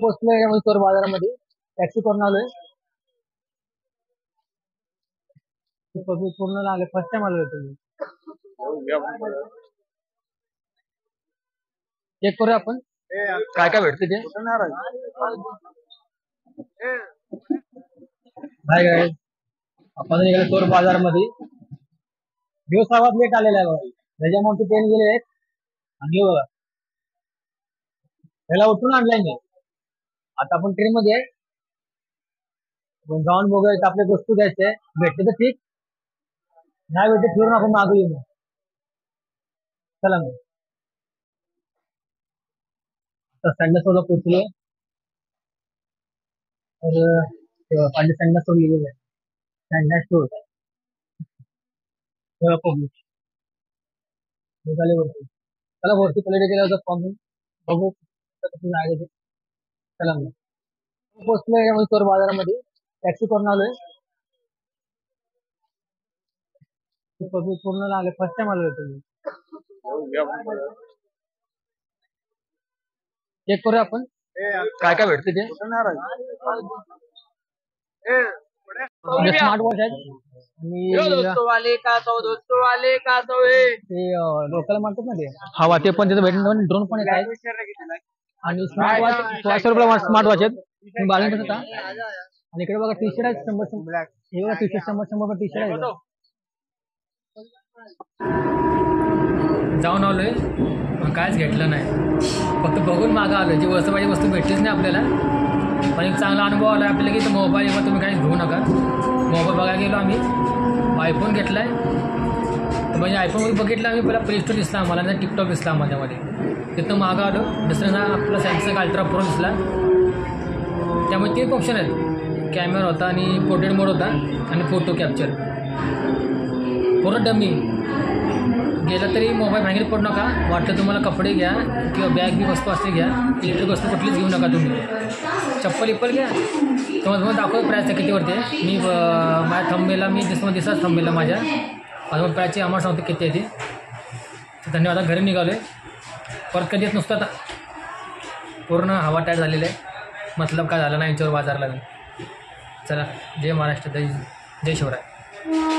पोहोचलोय चोर बाजारामध्ये टॅक्सी करून आलोय. पूर्ण आले फर्स्ट टाइम आलोय तुम्ही चेक करूया आपण काय काय भेटते ते. हाय गाइस, आपण निघालो चोर बाजारमध्ये. दिवसावात लेट आलेला आहे बघा. त्याच्यामुळे ट्रेन गेले आणि बघा त्याला उठून आणलाय मी. आता आपण ट्रेन मध्ये आहे. जाऊन बघायचं आपल्या वस्तू घ्यायचे भेटते तर ठीक, नाही भेटते फिरून आपण मागे येऊ. चला मग आता संडासला पोचलो. तर पांडे संडासवर लिहिलेलं आहे संडास स्टोर पब्लिक निघाले वरती. चला वरती पलीकडे गेला होता फॉर्म बघू कसं जायचं ते. चला मग पोचलोय चोर बाजारामध्ये टॅक्सी करून आलोय. पूर्ण आले फर्स्ट टाइम आलोय तुम्ही चेक करूया आपण काय काय भेटते ते. स्मार्ट वॉच आहेत आणि लोकल म्हणतात ना ते हवा ते पण तिथे भेटून ड्रोन पण येत आहेत आणि स्मार्ट वॉच 400 रुपये स्मार्ट वॉच आहेत. तुम्ही बाजून कसं आणि इकडे बघा टी शर्ट आहेत 100 हे बघा टी शर्ट 100 टी शर्ट आहे. जाऊन आलोय पण कायच घेतलं नाही, फक्त बघून मागं आलोय. जी वस्तू पाहिजे वस्तू भेटलीच नाही आपल्याला. पण एक चांगला अनुभव आला आपल्याला की मोबाईलवर तुम्ही काही घेऊ नका. मोबाईल बघायला गेलो आम्ही, आयफोन घेतलाय. तर म्हणजे आयफोनमध्ये बघितलं आम्ही, पहिला प्ले स्टोर दिसला आम्हाला आणि टिकटॉक दिसला माझ्यामध्ये. तिथं मागं आलो, दुसऱ्यांदा आपला सॅमसंग अल्ट्रा प्रो दिसला. त्यामुळे 3 ऑप्शन आहेत, कॅमेरा होता आणि पोर्ट्रेट मोड होता आणि फोटो कॅप्चर. पूर्ण डमी. गेलं तरी मोबाईल भांगीत पडू नका. वाटलं तुम्हाला कपडे घ्या किंवा बॅग बी वस्तू असते घ्या, इलेक्ट्रिक वस्तू कुठलीच घेऊ नका तुम्ही. चप्पल घ्या. तुम्हाला दाखवतो प्राईस कितीवरती आहे. मी माझ्या थंबनेला मी दिसत थंबनेला माझ्या अजून प्राईसची अमाऊंट सांगतो किती आहे ती. धन्यवाद. घरी निघालो आहे, परत कधी येत नुसतं. आता पूर्ण हवा टाईट झालेलं आहे, मतलब काय झालं नाही चोर बाजारला. चला, जय महाराष्ट्र, जय शिवराय.